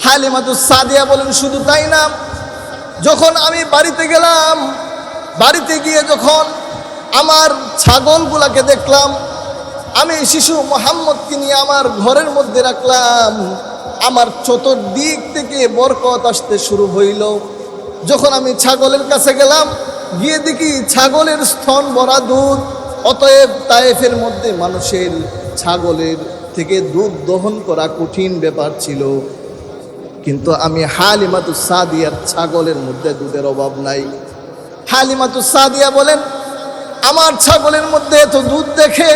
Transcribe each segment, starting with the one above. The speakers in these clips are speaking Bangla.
হালিমাতুস সাদিয়া বলেন, শুধু তাই না, যখন আমি বাড়িতে গেলাম, বাড়িতে গিয়ে যখন আমার ছাগলগুলাকে দেখলাম, আমি শিশু মুহাম্মদকে নিয়ে আমার ঘরের মধ্যে রাখলাম, আমার চতুর্দিক থেকে বরকত আসতে শুরু হইল। যখন আমি ছাগলের কাছে গেলাম, গিয়ে দেখি ছাগলের স্তন ভরা দুধ। অতএব তায়েফের মধ্যে মানুষের ছাগলের থেকে দুধ দহন করা কঠিন ব্যাপার ছিল, কিন্তু আমি হালিমাতুস সাদিয়ার ছাগলের মধ্যে দুধের অভাব নাই। হালিমাতুস সাদিয়া বলেন, আমার ছাগলের মধ্যে এত দুধ দেখে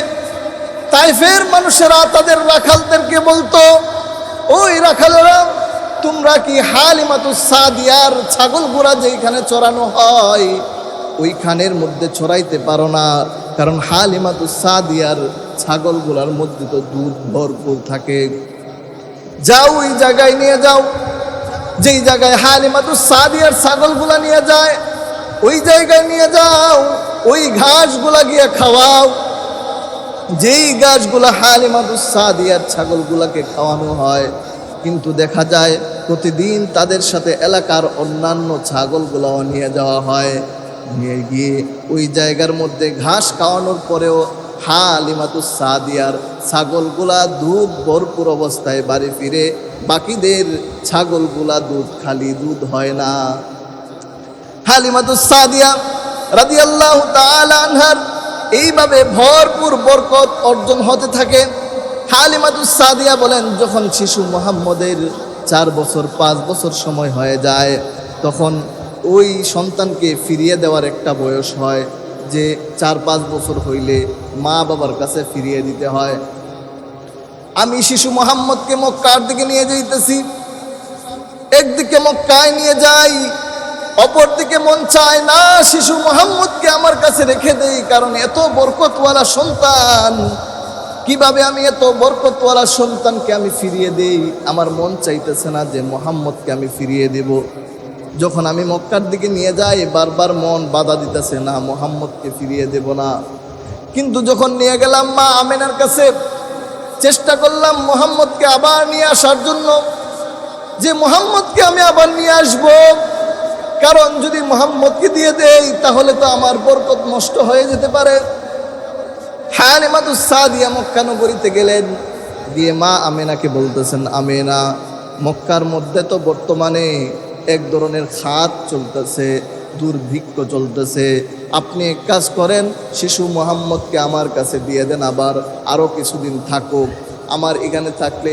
তাইফের মানুষেরা তাদের রাখালদেরকে বলতো, ওই রাখালেরা, তোমরা কি হালিমাতুস সাদিয়ার ছাগলগুলা যেখানে চড়ানো হয় ওইখানের মধ্যে চড়াইতে পারো না? কারণ হালিমাতুস সাদিয়ার ছাগলগুলার মধ্যে তো দুধ ভরপুর থাকে। যাও ওই জায়গায় নিয়ে যাও, যেই জায়গায় হালিমাতুস সাদিয়ার ছাগলগুলা নিয়ে যায় ওই জায়গায় নিয়ে যাও, ওই ঘাসগুলা গিয়ে খাওয়াও। যেই ঘাসগুলা হালিমাতুস সাদিয়ার ছাগলগুলাকে খাওয়ানো হয়, কিন্তু দেখা যায় প্রতিদিন তাদের সাথে এলাকার অন্যান্য ছাগলগুলাও নিয়ে যাওয়া হয়। নিয়ে গিয়ে ওই জায়গার মধ্যে ঘাস খাওয়ানোর পরেও হালিমাতুস সাদিয়ার ছাগলগুলা দুধ ভরপুর অবস্থায় বাড়ি ফিরে, বাকিদের ছাগলগুলা দুধ খালি, দুধ হয় না। হালিমাতুস সাদিয়া রাদিয়াল্লাহু তাআলা আনহার এইভাবে ভরপুর বরকত অর্জন হতে থাকে। হালিমাতুস সাদিয়া বলেন, যখন শিশু মুহাম্মদের 4 বছর 5 বছর সময় হয়ে যায়, তখন ওই সন্তানকে ফিরিয়ে দেওয়ার একটা বয়স হয়, যে 4-5 বছর হইলে মা বাবার কাছে ফিরিয়ে দিতে হয়। আমি শিশু মুহাম্মদকে মক্কার দিকে নিয়ে যাইতেছি, একদিকে মক্কায় নিয়ে যাই, অপরদিকে মন চায় না শিশু মুহাম্মদকে আমার কাছে রেখে দেই, কারণ এত বরকতওয়ালা সন্তান, কিভাবে আমি এত বরকতওয়ালা সন্তানকে আমি ফিরিয়ে দেই? আমার মন চাইতেছে না যে মুহাম্মদকে আমি ফিরিয়ে দেব। যখন আমি মক্কার দিকে নিয়ে যাই, বারবার মন বাধা দিতেছে, না মুহাম্মদকে ফিরিয়ে দেব না। কিন্তু যখন নিয়ে গেলাম মা আমেনার কাছে, চেষ্টা করলাম মুহাম্মদকে আবার নিয়ে আসার জন্য, যে মুহাম্মদকে আমি আবার নিয়ে আসব, কারণ যদি মুহাম্মদকে দিয়ে দেই তাহলে তো আমার বরকত নষ্ট হয়ে যেতে পারে। হালিমাতুস সাদিয়া মক্কা নগরীতে গেলেন, গিয়ে মা আমেনাকে বলতেছেন, আমেনা, মক্কার মধ্যে তো বর্তমানে এক ধরনের খাত চলতেছে, দুর্ভিক্ষ চলতেছে, আপনি এক কাজ করেন, শিশু মুহাম্মদকে আমার কাছে দিয়ে দেন, আবার আরো কিছুদিন থাকুক। আমার এখানে থাকলে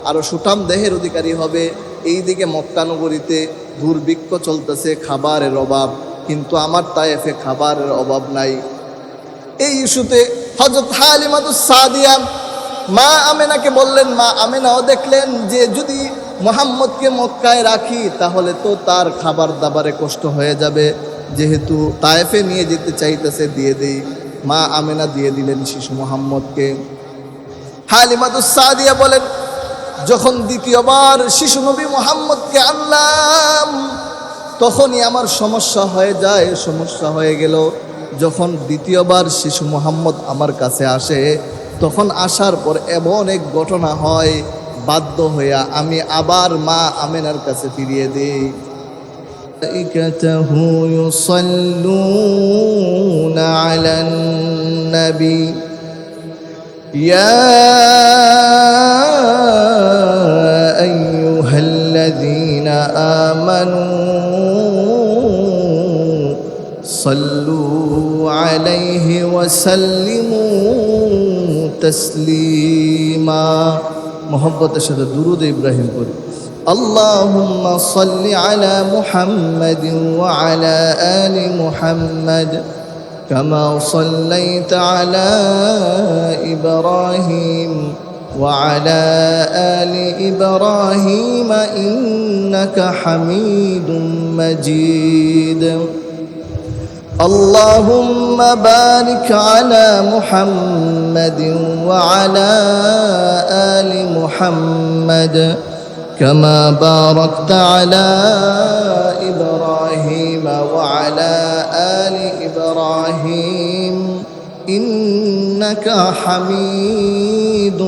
আরো সুঠাম দেহের অধিকারী হবে। এইদিকে মক্কা নগরীতে দুর্ভিক্ষ চলতেছে, খাবারের অভাব, কিন্তু আমার তায়েফে খাবারের অভাব নাই। এই ইস্যুতে হযরত হালিমাতুস সাদিয়া মা আমেনাকে বললেন। মা আমেনাও দেখলেন যে যদি মুহাম্মদকে মক্কায় রাখি তাহলে তো তার খাবার দাবারে কষ্ট হয়ে যাবে, যেহেতু তায়েফে নিয়ে যেতে চাইতেছে, দিয়ে দেই। মা আমেনা দিয়ে দিলেন শিশু মুহাম্মদকে। হালিমাতুস সাদিয়া বলেন, যখন দ্বিতীয়বার শিশু নবী মুহাম্মদকে আনলাম তখনই আমার সমস্যা হয়ে গেল। যখন দ্বিতীয়বার শিশু মুহাম্মদ আমার কাছে আসে, তখন আসার পর এমন এক ঘটনা হয়, বাধ্য হইয়া আমি আবার মা আমেনার কাছে ফিরিয়ে দেই। মালাইকাতুহু ইউসাল্লুনা আলান নবী ইয়া আইয়ুহাল্লাযীনা আমানু সাল্লু আলাইহি ওয়া সাল্লিমু তাসলিমা। মোহব্বতের সাথে দুরূদ ইব্রাহিম পড়ি। আল্লাহুম্মা সাল্লি আলা মুহাম্মাদিন ওয়া আলা আলি মুহাম্মাদ কামা সাল্লাইতা আলা ইব্রাহিম ওয়া আলা আলি ইব্রাহিম ইন্নাকা হামিদুম মাজিদ। اللهم بارك على محمد وعلى آل محمد كما باركت على إبراهيم وعلى آل إبراهيم إنك حميد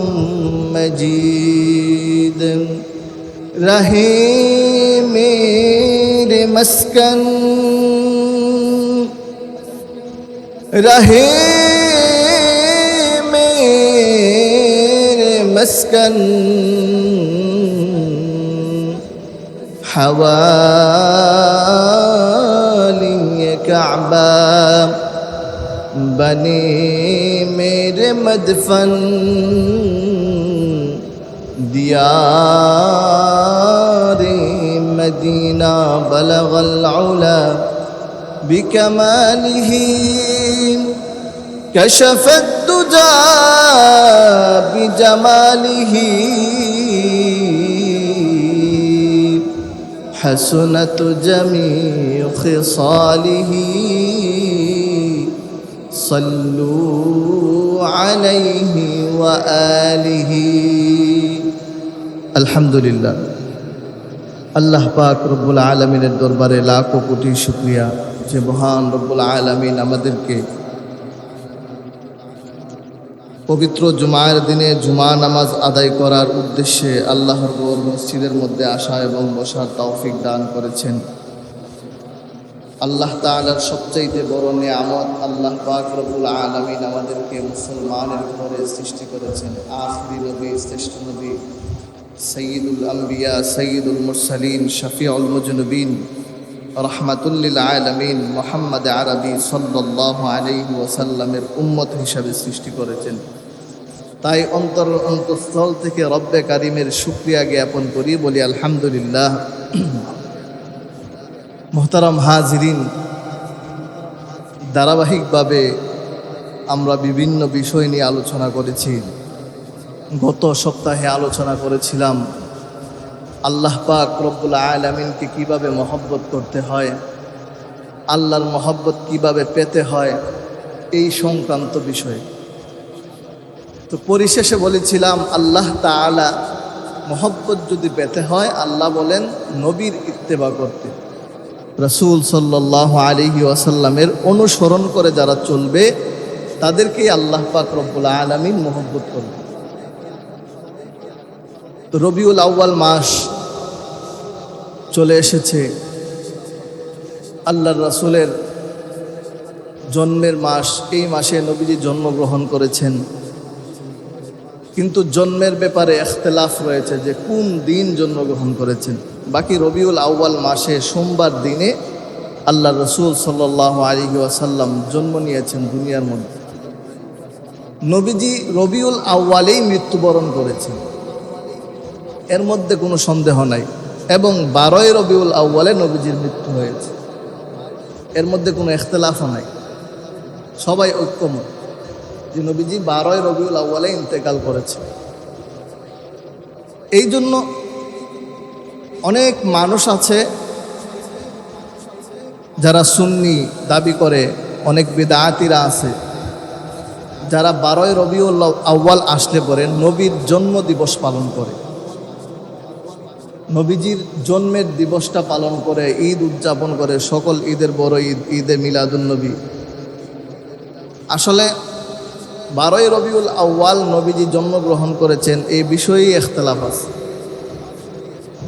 مجيد। रहे मेरे मस्कन, रहे मेरे मस्कन, हवाली काबा बने मेरे मदफन, दियारे मदीना बलगल उला बिकमालिही, कशफत दुजा बिजमालिही, हसनत जमीउ खिसालिही, सल्लू अलैहि व आलिहि। अल्हम्दुलिल्लाह। আল্লাহ পাক রব্বুল আলামিনের দরবারে লাখো কোটি শুকরিয়া যে মহান রব্বুল আলামিন আমাদেরকে পবিত্র জুমার দিনে জুমা নামাজ আদায় করার উদ্দেশ্যে আল্লাহর ঘর মসজিদের মধ্যে আসা এবং বসার তৌফিক দান করেছেন। আল্লাহ তাআলার সবচাইতে বড় নিয়ামত, আল্লাহ পাক রব্বুল আলামিন আমাদেরকে মুসলমানের ঘরে সৃষ্টি করেছেন। আখিরি নবী, শ্রেষ্ঠ নবী, সৈয়দুল আম্বিয়া, সৈয়দুল মুরসালিন, শফিউল মুজনিবিন, রাহমাতুল লিল আলামিন মুহাম্মদ আরবি সাল্লাল্লাহু আলাইহি ওয়াসাল্লামের উম্মত হিসাবে সৃষ্টি করেছেন। তাই অন্তঃস্থল থেকে রব্বে কারিমের শুকরিয়া জ্ঞাপন করি, বলি আলহামদুলিল্লাহ। মোহতারাম হাজিরিন, ধারাবাহিকভাবে আমরা বিভিন্ন বিষয় নিয়ে আলোচনা করেছি। গত সপ্তাহে আলোচনা করেছিলাম আল্লাহ পাক রব্বুল আলামিনকে কিভাবে মহব্বত করতে হয়, আল্লাহর মহব্বত কিভাবে পেতে হয়, এই সংক্রান্ত বিষয়। তো পরিশেষে বলেছিলাম আল্লাহ তাআলা মহব্বত যদি পেতে হয়, আল্লাহ বলেন নবীর ইত্তেবা করতে, রাসূল সাল্লাল্লাহু আলাইহি ওয়াসাল্লামের অনুসরণ করে যারা চলবে তাদেরকেই আল্লাহ পাক রব্বুল আলামিন মহব্বত করবে। তো রবিউল আউয়াল মাস চলে এসেছে, আল্লাহর রাসূলের জন্মের মাস। এই মাসে নবীজি জন্মগ্রহণ করেছেন, কিন্তু জন্মের ব্যাপারে ইখতিলাফ রয়েছে যে কোন দিন জন্মগ্রহণ করেছেন। বাকি রবিউল আউয়াল মাসে সোমবার দিনে আল্লাহর রাসূল সাল্লাল্লাহু আলাইহি ওয়াসাল্লাম জন্ম নিয়েছেন দুনিয়ার মধ্যে। নবীজি রবিউল আউয়ালেই মৃত্যুবরণ করেছেন, এর মধ্যে কোনো সন্দেহ নাই। এবং 12 রবিউল আউয়ালে নবীজির মৃত্যু হয়েছে, এর মধ্যে কোনো ইখতিলাফও নাই। সবাই ঐক্যমত যে নবীজি 12 রবিউল আউয়ালে ইন্তেকাল করেছে। এই জন্য অনেক মানুষ আছে যারা সুন্নি দাবি করে, অনেক বিদআতিরা আছে যারা 12 রবিউল আউয়াল আসলে পরে নবীর জন্ম দিবস পালন করে, নবীজির জন্মের দিবসটা পালন করে, ঈদ উদযাপন করে, সকল ঈদের বড় ঈদ, ঈদে মিলাদুন নবী। আসলে 12 রবিউল আউয়াল নবীজি জন্মগ্রহণ করেছেন এই বিষয়েই ইখতিলাফ আছে।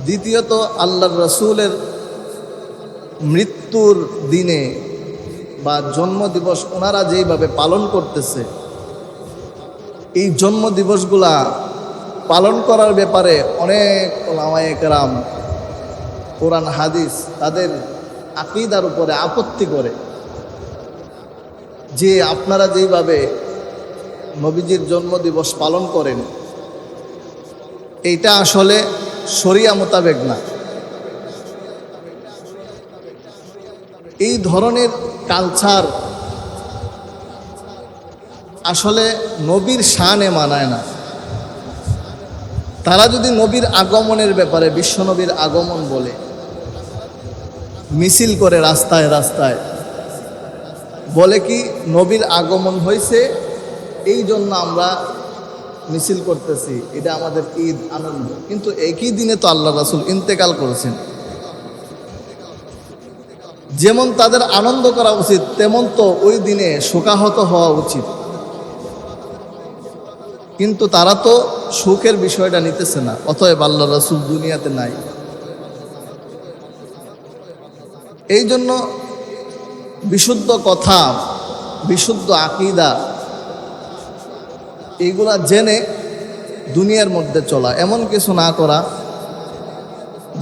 দ্বিতীয়ত, আল্লাহর রাসূলের মৃত্যুর দিনে বা জন্মদিবস ওনারা যেইভাবে পালন করতেছে, এই জন্মদিবসগুলা পালন করার ব্যাপারে অনেক উলামায়ে কেরাম, কোরআন হাদিস তাদের আকীদার উপরে আপত্তি করে যে আপনারা যেইভাবে নবীজির জন্মদিবস পালন করেন এইটা আসলে শরিয়া মোতাবেক না। এই ধরনের কালচার আসলে নবীর শানে মানায় না। তারা যদি নবীর আগমনের ব্যাপারে, বিশ্বনবীর আগমন বলে মিছিল করে রাস্তায় রাস্তায়, বলে কি নবীর আগমন হয়েছে এই জন্য আমরা মিছিল করতেছি, এটা আমাদের ঈদ, আনন্দ। কিন্তু একই দিনে তো আল্লাহ রাসূল ইন্তেকাল করেছেন। যেমন তাদের আনন্দ করা উচিত, তেমন তো ওই দিনে শোকাহত হওয়া উচিত। কিন্তু তারা তো সুখের বিষয়টা নিতেছে না, অতএব আল্লাহ রাসূল দুনিয়াতে নাই। এই জন্য বিশুদ্ধ কথা, বিশুদ্ধ আকীদা এইগুলা জেনে দুনিয়ার মধ্যে চলা, এমন কিছু না করা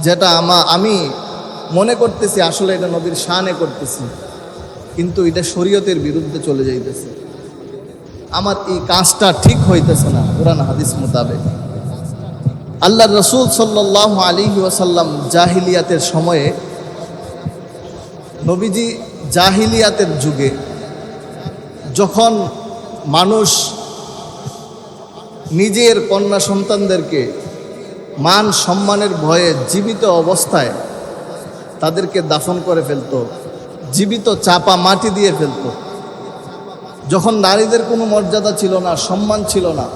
যেটা আমি মনে করতেছি আসলে এটা নবীর শানে করতেছি, কিন্তু এটা শরীয়তের বিরুদ্ধে চলে যাইতেছে, আমার এই কাজটা ঠিক হইতেছে না কুরআন হাদিস মোতাবেক। আল্লাহর রাসূল সাল্লাল্লাহু আলাইহি ওয়াসাল্লাম জাহিলিয়াতের সময়ে, নবীজি জাহিলিয়াতের যুগে যখন মানুষ নিজের কন্যা সন্তানদেরকে মান সম্মানের ভয়ে জীবিত অবস্থায় তাদেরকে দাফন করে ফেলত, জীবিত চাপা মাটি দিয়ে ফেলত, যখন নারীদের কোনো মর্যাদা ছিল না, সম্মান ছিল না,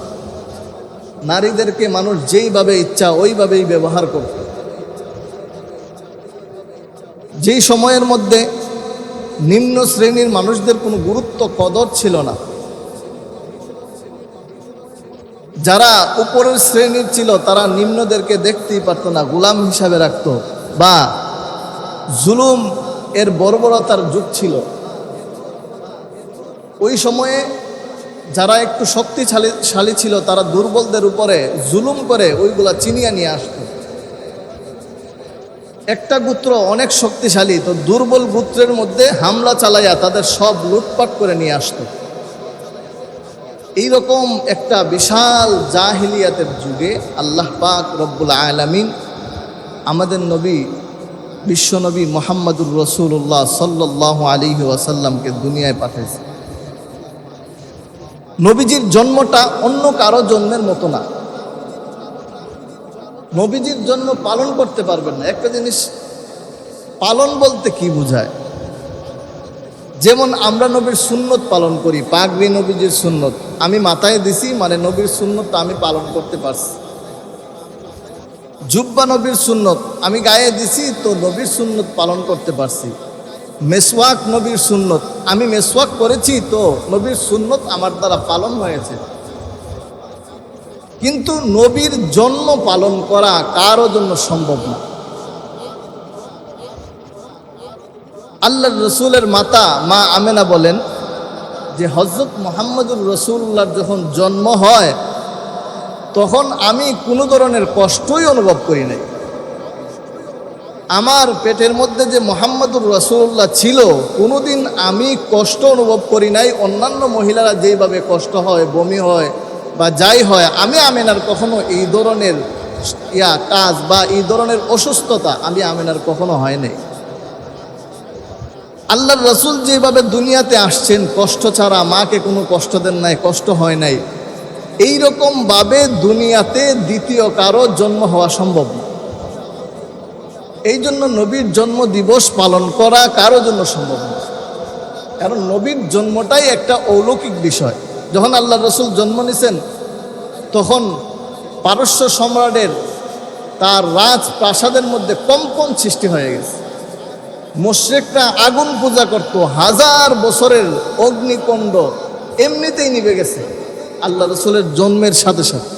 নারীদেরকে মানুষ যেইভাবে ইচ্ছা ওইভাবেই ব্যবহার করত, যেই সময়ের মধ্যে নিম্ন শ্রেণীর মানুষদের কোনো গুরুত্ব কদর ছিল না, যারা উপরের শ্রেণীর ছিল তারা নিম্নদেরকে দেখতেই পারত না, গোলাম হিসাবে রাখত, বা জুলুম এর বর্বরতার যুগ ছিল। ওই সময়ে যারা একটু শক্তিশালী ছিল তারা দুর্বলদের উপরে জুলুম করে ওইগুলা চিনিয়ে নিয়ে আসত। একটা গোত্র অনেক শক্তিশালী, তো দুর্বল গোত্রের মধ্যে হামলা চালাইয়া তাদের সব লুটপাট করে নিয়ে আসত। এইরকম একটা বিশাল জাহিলিয়াতের যুগে আল্লাহ পাক রব্বুল আলামিন আমাদের নবী বিশ্বনবী মুহাম্মদুর রাসূলুল্লাহ সাল্লাল্লাহু আলাইহি ওয়াসাল্লামকে দুনিয়ায় পাঠিয়েছে। নবীজির জন্মটা অন্য কারো জন্মের মতো না। নবীজির জন্ম পালন করতে পারবেন না। একটা জিনিস, পালন বলতে কি বোঝায়? যেমন আমরা নবীর সুন্নত পালন করি, পাগড়ি নবীজির সুন্নত আমি মাথায় দিছি, মানে নবীর সুন্নতটা আমি পালন করতে পারছি। জুব্বা নবীর সুন্নত আমি গায়ে দিছি, তো নবীর সুন্নত পালন করতে পারছি। মেসওয়াক নবীর সুন্নত আমি মেসওয়াক করেছি, তো নবীর সুন্নত আমার দ্বারা পালন হয়েছে। কিন্তু নবীর জন্ম পালন করা কারো জন্য সম্ভব না। আল্লাহর রসুলের মাতা মা আমেনা বলেন যে হযরত মুহাম্মদুর রাসূলুল্লাহর যখন জন্ম হয় তখন আমি কোনো ধরনের কষ্টই অনুভব করি নাই। আমার পেটের মধ্যে যে মুহাম্মদুর রাসূলুল্লাহ ছিল কোনোদিন আমি কষ্ট অনুভব করি নাই। অন্যান্য মহিলারা যেইভাবে কষ্ট হয়, বমি হয় বা যাই হয়, আমি আমেনার কখনো এই ধরনের কাজ বা এই ধরনের অসুস্থতা আমি আমেনার কখনো হয় নাই। আল্লাহর রাসূল যেভাবে দুনিয়াতে আসছেন কষ্ট ছাড়া, মাকে কোনো কষ্ট দেন নাই, কষ্ট হয় নাই, এইরকম ভাবে দুনিয়াতে দ্বিতীয় কারো জন্ম হওয়া সম্ভব না। এই জন্য নবীর জন্ম দিবস পালন করা কারো জন্য সম্ভব না, কারণ নবীর জন্মটাই একটা অলৌকিক বিষয়। যখন আল্লাহর রাসূল জন্ম নিছেন তখন পারস্য সম্রাটের তার রাজপ্রাসাদের মধ্যে কম্পন সৃষ্টি হয়ে গেছে। মুশরিকরা আগুন পূজা করত, 1000 বছরের অগ্নিকুণ্ড এমনিতেই নিভে গেছে আল্লাহ রাসূলের জন্মের সাথে সাথে।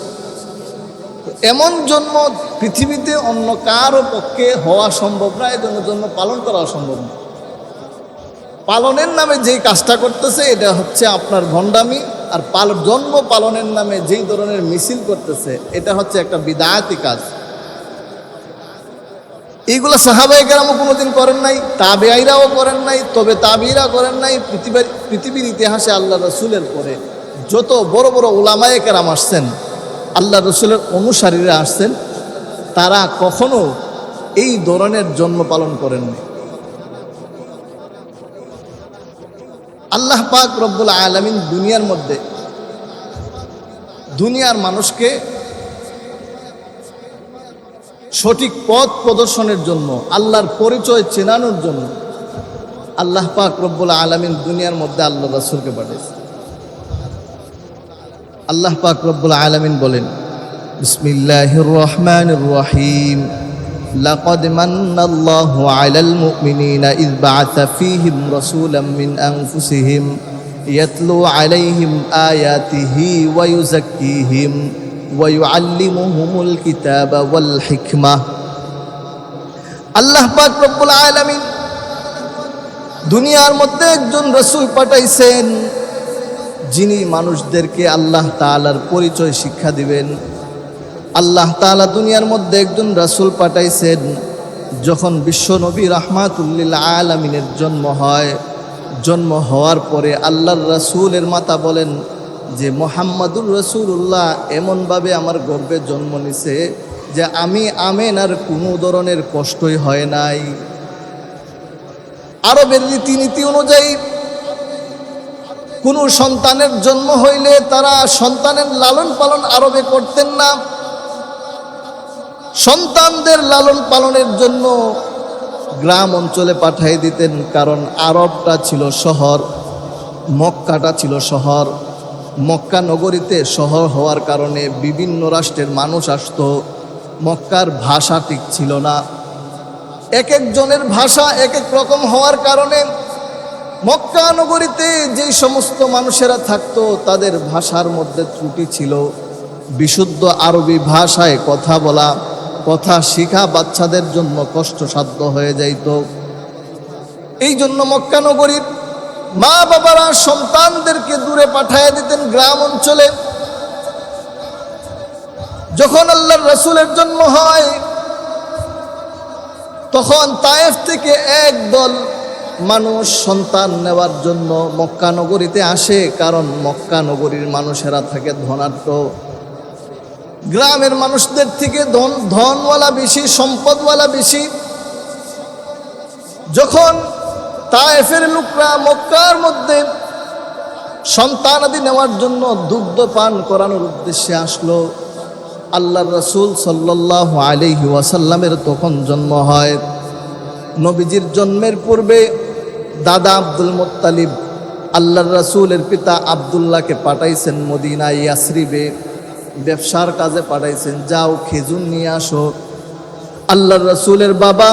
এমন জন্ম পৃথিবীতে অন্য কারো পক্ষে হওয়া সম্ভব না, এই জন্য জন্ম পালন করা সম্ভব না। পালনের নামে যেই কাজটা করতেছে এটা হচ্ছে আপনার ভণ্ডামি, আর জন্ম পালনের নামে যেই ধরনের মিছিল করতেছে এটা হচ্ছে একটা বিদআতি কাজ। এইগুলো সাহাবায়ে কেরামও কোনোদিন করেন নাই, তাবেঈরাও করেন নাই। তবে তাবেঈরা করেন নাই, পৃথিবীর ইতিহাসে আল্লাহ রাসূলের পরে যত বড় বড় উলামায়ে কেরাম আসছেন, আল্লাহ রাসূলের অনুসারীরা আসছেন, তারা কখনো এই ধরনের জন্ম পালন করেননি। আল্লাহ পাক রব্বুল আলামিন দুনিয়ার মধ্যে দুনিয়ার মানুষকে সঠিক পথ প্রদর্শনের জন্য, আল্লাহর পরিচয় চেনানোর জন্য আল্লাহ পাক রব্বুল আলামিন দুনিয়ার মধ্যে আল্লাহ রাসূলকে পাঠিয়েছেন। আল্লাহ পাক রব্বুল আলামিন বলেন, বিসমিল্লাহির রহমানির রহিম, লাকাদ মান্নাল্লাহু আলাল মুমিনিনা ইয বা'আসা ফীহিম রাসূলাম মিন আনফুসিহিম ইয়াতলু আলাইহিম আয়াতিহি ওয়া ইউযাক্কিহিম ওয়া ইউআল্লিমুহুমুল কিতাবা ওয়াল হিকমাহ। আল্লাহ পাক রব্বুল আলামিন দুনিয়ার মধ্যে একজন রাসূল পাঠাইছেন, যিনি মানুষদেরকে আল্লাহ তাআলার পরিচয় শিক্ষা দিবেন। আল্লাহ তাআলা দুনিয়ার মধ্যে একজন রাসূল পাঠাইছেন, যখন বিশ্ব নবী রাহমাতুল লিল আলামিনের জন্ম হয়, জন্ম হওয়ার পরে আল্লাহর রাসূলের মাতা বলেন যে মুহাম্মাদুর রাসূলুল্লাহ এমনভাবে আমার গর্ভে জন্ম নিছে যে আমি আমেনার কোনো ধরনের কষ্টই হয় নাই। আরবের রীতিনীতি অনুযায়ী কোনো সন্তানের জন্ম হইলে তারা সন্তানের লালন পালন আরবে করতেন না। সন্তানদের লালন পালনের জন্য গ্রাম অঞ্চলে পাঠিয়ে দিতেন, কারণ আরবটা ছিল শহর, মক্কাটা ছিল শহর। মক্কা নগরীতে শহর হওয়ার কারণে বিভিন্ন রাষ্ট্রের মানুষ আসতো। মক্কার ভাষা ঠিক ছিল না, এক একজনের ভাষা এক এক রকম হওয়ার কারণে মক্কা নগরীতে যেই সমস্ত মানুষেরা থাকতো তাদের ভাষার মধ্যে ত্রুটি ছিল। বিশুদ্ধ আরবি ভাষায় কথা বলা, কথা শিখা বাচ্চাদের জন্য কষ্টসাধ্য হয়ে যাইত। এই জন্য মক্কা নগরীর মা বাবারা সন্তানদেরকে দূরে পাঠিয়ে দিতেন গ্রাম অঞ্চলে। যখন আল্লাহর রাসূলের জন্ম হয়, তখন তায়েফ থেকে একদল মানুষ সন্তান নেওয়ার জন্য মক্কা নগরীতে আসে, কারণ মক্কা নগরীর মানুষেরা থাকে ধনাঢ্য। গ্রামের মানুষদের থেকে ধনওয়ালা বেশি, সম্পদওয়ালা বেশি। যখন তায়েফের লোকরা মক্কার মধ্যে সন্তানাদি নেওয়ার জন্য দুগ্ধ পান করানোর উদ্দেশ্যে আসলো, আল্লাহর রাসূল সাল্লাল্লাহু আলাইহি ওয়াসাল্লামের তখন জন্ম হয়। নবীজির জন্মের পূর্বে দাদা আব্দুল মুত্তালিব আল্লাহর রাসূলের পিতা আব্দুল্লাহকে পাঠাইছেন মদিনায় ইয়াসরিবে, ব্যবসার কাজে পাঠাইছেন, যাও খেজুর নিয়ে আসো। আল্লাহর রাসূলের বাবা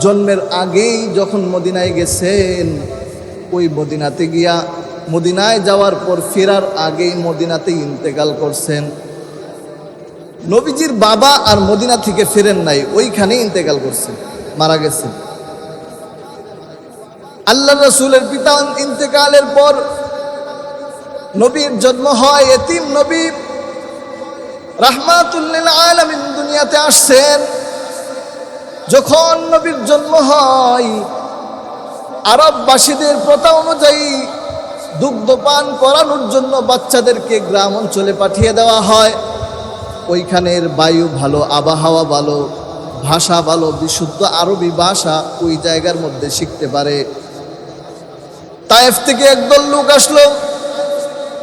জন্মের আগেই যখন মদিনায় গেছেন, ওই মদিনাতে গিয়া মদিনায় যাওয়ার পর ফেরার আগেই মদিনাতে ইন্তেকাল করছেন। নবীজির বাবা আর মদিনা থেকে ফেরেন নাই, ওইখানেই ইন্তেকাল করছেন, মারা গেছেন। আল্লাহর রাসূলের পিতা ইন্তেকালের পর নবীর জন্ম হয়। এতিম নবী রাহমাতুল লিল আলামিন দুনিয়াতে আসছেন। যখন নবীর জন্ম হয়, আরববাসীদের প্রথা অনুযায়ী দুগ্ধপান করানোর জন্য বাচ্চাদেরকে গ্রাম অঞ্চলে পাঠিয়ে দেওয়া হয়। ওইখানের বায়ু ভালো, আবহাওয়া ভালো, ভাষা ভালো, বিশুদ্ধ আরবি ভাষা ওই জায়গার মধ্যে শিখতে পারে। তায়েফ থেকে একদল লোক আসলো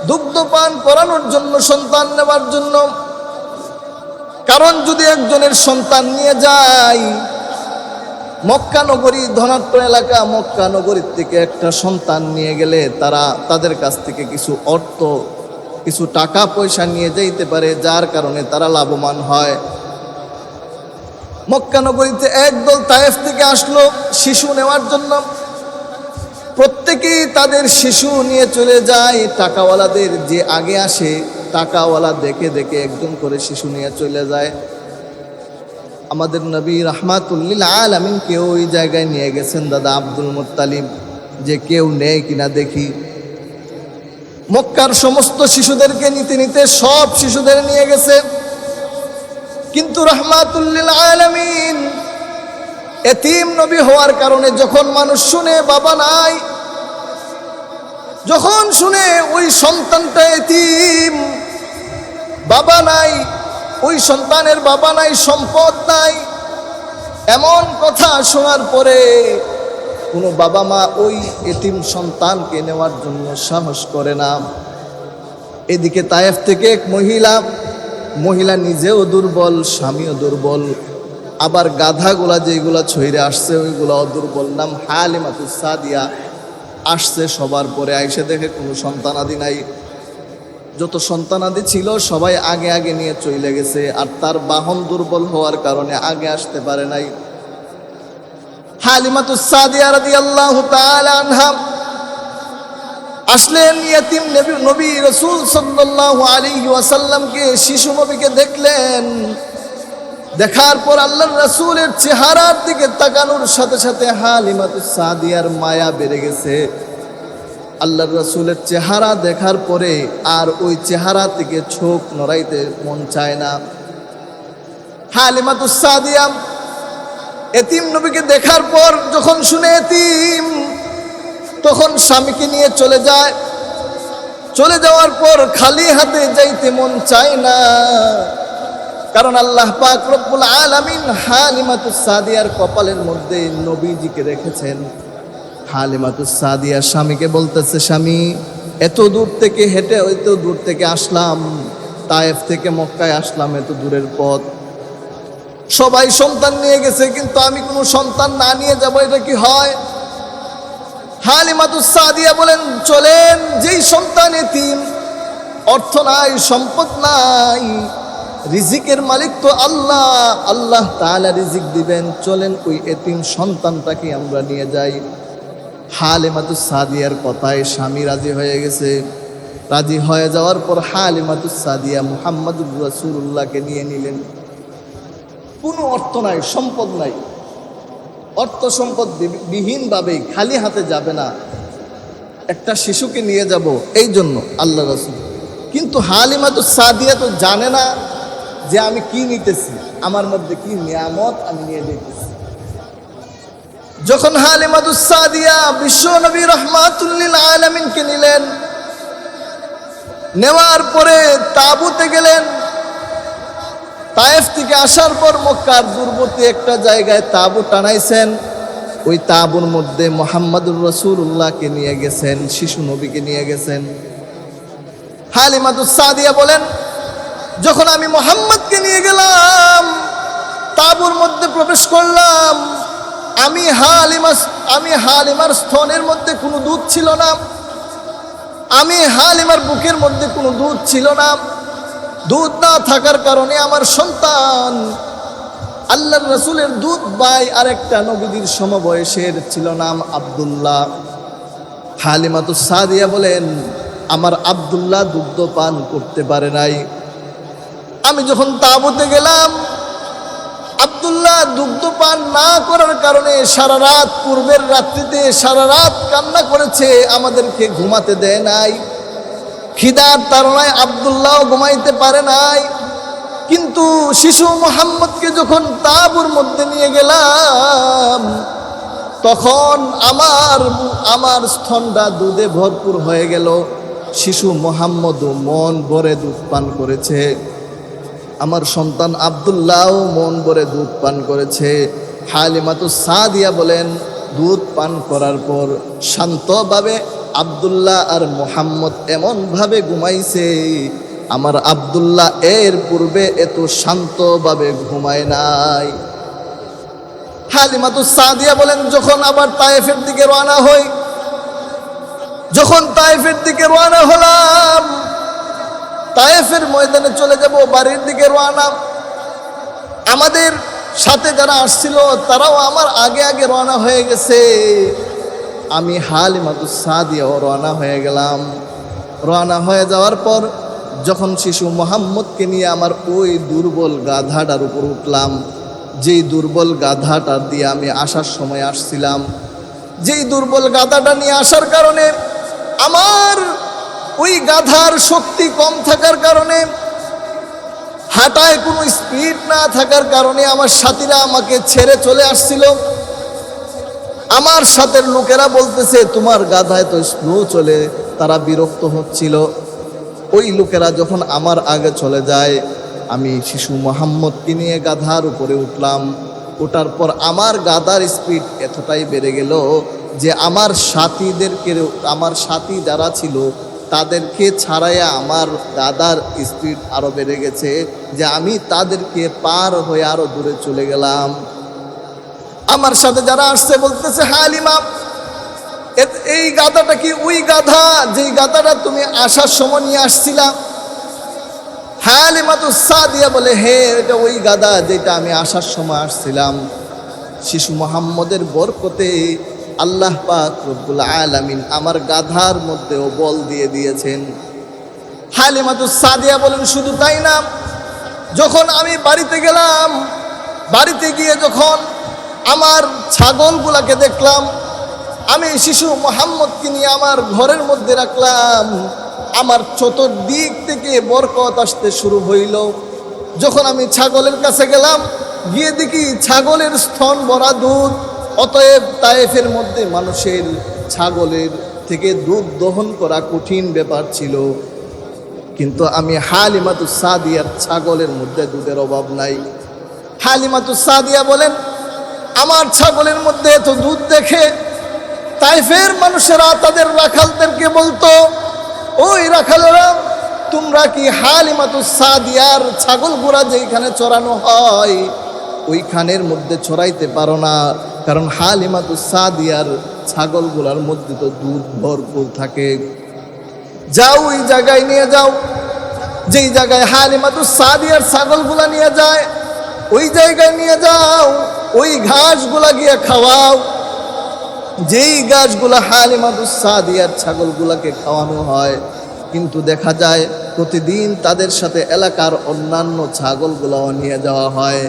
দুগ্ধপান করানোর জন্য, সন্তান নেওয়ার জন্য। কারণ যদি একজনের সন্তান নিয়ে যায়, মক্কা নগরী ধনাঢ্য এলাকা, মক্কা নগরীর থেকে একটা সন্তান নিয়ে গেলে তারা তাদের কাছ থেকে কিছু অর্থ, কিছু টাকা পয়সা নিয়ে যাইতে পারে, যার কারণে তারা লাভবান হয়। মক্কা নগরীতে একদল তায়েফ থেকে আসলো শিশু নেওয়ার জন্য। প্রত্যেকেই তাদের শিশু নিয়ে চলে যায়। টাকাওয়ালাদের যে আগে আসে, টাকাওয়ালা দেখে দেখে একজন করে শিশু নিয়ে চলে যায়। আমাদের নবী রাহমাতুল লিল আলামিন কেউ ওই জায়গায় নিয়ে গেছেন দাদা আব্দুল মুত্তালিব, যে কেউ নেয় কিনা দেখি। মক্কার সমস্ত শিশুদেরকে নিতে নিতে সব শিশুদের নিয়ে গেছে, কিন্তু রাহমাতুল লিল আলামিন এতিম নবী হওয়ার কারণে যখন মানুষ শুনে বাবা নাই, যখন শুনে ওই সন্তানটা এতিম, বাবা নাই, ওই সন্তানের বাবা নাই, সম্পদ নাই, এমন কথা শোনার পরে কোনো বাবা মা ওই এতিম সন্তানকে নেওয়ার জন্য সাহস করে না। এদিকে তায়েফ থেকে এক মহিলা নিজেও দুর্বল, স্বামীও দুর্বল, আবার গাধাগুলা যেগুলা ছইরে আসছে ওইগুলাও দুর্বল, নাম হালিমাতুস সাদিয়া, আসছে সবার পরে। আইসে দেখে কোনো সন্তানাদি নাই, যত সন্তানাদি ছিল সবাই আগে আগে নিয়ে চলে গেছে, আর তার বাহন দুর্বল হওয়ার কারণে আগে আসতে পারে নাই। হালিমাতুস সাদিয়া রাদিয়াল্লাহু তাআলা আনহা আসলেন ইয়েতিম নবী রাসূল সাল্লাল্লাহু আলাইহি ওয়াসাল্লামকে, শিশু নবীকে দেখলেন। দেখার পর আল্লাহর রাসূলের চেহারার দিকে তাকানোর সাথে সাথে হালিমাতুস সাদিয়ার মায়া বেড়ে গেছে। আল্লাহর রাসূলের চেহারা দেখার পরে আর ওই চেহারা থেকে চোখ নড়াইতে মন চায় না। হালিমাতুস সাদিয়া এতিম নবীকে দেখার পর যখন শুনে এতিম, তখন স্বামীকে নিয়ে চলে যায়। চলে যাওয়ার পর খালি হাতে যাইতে মন চায় না, কারণ আল্লাহ পাক রব্বুল আলামিন হালিমাতুস সাদিয়ার কপালের মধ্যে নবীজিকে রেখেছেন। হালিমাতুস সাদিয়া স্বামীকে বলতেছে, স্বামী, এত দূর থেকে হেঁটে এত দূর থেকে আসলাম, তায়েফ থেকে মক্কায় আসলাম, এত দূরের পথ। সবাই সন্তান নিয়ে গেছে, কিন্তু আমি কোনো সন্তান না নিয়ে যাব, এটা কি হয়? হালিমাতুস সাদিয়া বলেন, চলেন, যেই সন্তান এতিম, অর্থ নাই, সম্পদ নাই, রিজিকের মালিক তো আল্লাহ, আল্লাহ তাআলা রিজিক দিবেন, চলেন ওই এতিম সন্তানটাকে আমরা নিয়ে যাই। হালিমাতুস সাদিয়ার কথায় স্বামী রাজি হয়ে গেছে। রাজি হয়ে যাওয়ার পর হালিমাতুস সাদিয়া মুহাম্মদুর রাসূলুল্লাহকে নিয়ে নিলেন। কোনো অর্থ নাই, সম্পদ নাই, অর্থ সম্পদ বিহীনভাবে খালি হাতে যাবে না, একটা শিশুকে নিয়ে যাব, এই জন্য আল্লাহ রাসূল। কিন্তু হালিমাতুস সাদিয়া তো জানে না যে আমি কি নিতেছি, আমার মধ্যে কি নিয়ামত আমি নিয়ে যেতেছি। যখন হালিমাতুস সাদিয়া বিশ্ব নবী রাহমাতুল লিল আলামিনকে নিলেন, নেওয়ার পরে তাঁবুতে গেলেন। তায়েফ থেকে আসার পর মক্কার দূরবর্তী একটা জায়গায় তাঁবু টানাইছেন। ওই তাঁবুর মধ্যে মুহাম্মদুর রাসূলুল্লাহকে নিয়ে গেছেন, শিশু নবীকে নিয়ে গেছেন। হালিমাতুস সাদিয়া বলেন, যখন আমি মুহাম্মদকে নিয়ে গেলাম, তাঁবুর মধ্যে প্রবেশ করলাম, আমি হালিমার স্তনের মধ্যে কোনো দুধ ছিল না, আমি হালিমার বুকের মধ্যে কোনো দুধ ছিল না। দুধ না থাকার কারণে আমার সন্তান আল্লাহর রাসূলের দুধ ভাই আরেকটা নবীর সমবয়সের ছিল, নাম আব্দুল্লাহ। হালিমাতুস সাদিয়া বলেন, আমার আব্দুল্লাহ দুগ্ধ পান করতে পারে নাই। আমি যখন তাঁবুতে গেলাম, আব্দুল্লাহ দুগ্ধ পান না করার কারণে সারা রাত, পূর্বের রাত্রিতে সারা রাত কান্না করেছে, আমাদেরকে ঘুমাতে দেয় নাই। খিদার তাড়নায় আব্দুল্লাহ ঘুমাইতে পারে নাই। কিন্তু শিশু মুহাম্মদকে যখন তাঁবুর মধ্যে নিয়ে গেলাম, তখন আমার স্তনটা দুধে ভরপুর হয়ে গেল। শিশু মুহাম্মদও মন ভরে দুধ পান করেছে, আমার সন্তান আব্দুল্লাহ মন ভরে দুধ পান করেছে। হালিমাতুস সাদিয়া বলেন, দুধ পান করার পর শান্তভাবে আব্দুল্লাহ আর মুহাম্মদ এমনভাবে ঘুমাইছে, আমার আব্দুল্লাহ এর পূর্বে এত শান্তভাবে ঘুমায় নাই। হালিমাতুস সাদিয়া বলেন, যখন আবার তায়েফের দিকে রওনা হই, যখন তায়েফের দিকে রওনা হলাম, তায়েফের ময়দানে চলে যাব, বাড়ির দিকে রওনা। আমাদের সাথে যারা আসছিল তারাও আমার আগে আগে রওনা হয়ে গেছে। আমি হালিমাতুস সাদিয়াও রওনা হয়ে গেলাম। রওনা হয়ে যাওয়ার পর যখন শিশু মুহাম্মদকে নিয়ে আমার ওই দুর্বল গাধাটার উপর উঠলাম, যেই দুর্বল গাধাটা দিয়ে আমি আসার সময় আসছিলাম, যেই দুর্বল গাধাটা নিয়ে আসার কারণে আমার ওই গাধার শক্তি কম থাকার কারণে, হাঁটায় কোনো স্পিড না থাকার কারণে আমার সাথীরা আমাকে ছেড়ে চলে আসছিল। আমার সাথের লোকেরা বলতেছে, তোমার গাধায় তো স্লো চলে, তারা বিরক্ত হচ্ছিল। ওই লোকেরা যখন আমার আগে চলে যায়, আমি শিশু মুহাম্মদকে নিয়ে গাধার উপরে উঠলাম। ওঠার পর আমার গাধার স্পিড এতটাই বেড়ে গেল যে আমার সাথী যারা ছিল তাদেরকে ছাড়াইয়া আমার গাধার স্পিড আরো বেড়ে গেছে, যে আমি তাদেরকে পার হয়ে আরো দূরে চলে গেলাম। আমার সাথে যারা আসছে বলতেছে, হালিমা, এই গাধাটা কি ওই গাধা যেই গাধাটা তুমি আসার সময় নিয়ে আসছিলা? হালিমাতুস সাদিয়া বলে, হে, এটা ওই গাধা যেটা আমি আসার সময় আসছিলাম। শিশু মুহাম্মদের বরকতে আল্লাহ পাক রব্বুল আলামিন আমার গাধার মধ্যেও বল দিয়ে দিয়েছেন। হালিমাতুস সাদিয়া বলেন শুধু তাই না, যখন আমি বাড়িতে গেলাম, বাড়িতে গিয়ে যখন আমার ছাগলগুলাকে দেখলাম, আমি শিশু মুহাম্মদকে নিয়ে আমার ঘরের মধ্যে রাখলাম, আমার চতুর্দিক থেকে বরকত আসতে শুরু হইল। যখন আমি ছাগলের কাছে গেলাম, গিয়ে দেখি ছাগলের স্তন ভরা দুধ। অতএব তায়েফের মধ্যে মানুষের ছাগলের থেকে দুধ দহন করা কঠিন ব্যাপার ছিল, কিন্তু আমি হালিমাতুস সাদিয়ার ছাগলের মধ্যে দুধের অভাব নাই। হালিমাতুস সাদিয়া বলেন আমার ছাগলের মধ্যে এত দুধ দেখে তাইফের মানুষেরা তাদের রাখালদেরকে বলতো, ওই রাখালেরা, তোমরা কি হালিমাতুস সাদিয়ার ছাগলগুলা যেখানে চড়ানো হয় ওইখানের মধ্যে চড়াইতে পারো না? কারণ হালিমাতুস সাদিয়ার ছাগলগুলার মধ্যে তো দুধ ভরপুর থাকে। যাও ওই জায়গায় নিয়ে যাও, যেই জায়গায় হালিমাতুস সাদিয়ার ছাগলগুলা নিয়ে যায় ওই জায়গায় নিয়ে যাও, ওই ঘাসগুলা গিয়ে খাওয়াও। যেই ঘাসগুলা হালিমাতুস সাদিয়ার ছাগলগুলাকে খাওয়ানো হয়, কিন্তু দেখা যায় প্রতিদিন তাদের সাথে এলাকার অন্যান্য ছাগলগুলাও নিয়ে যাওয়া হয়।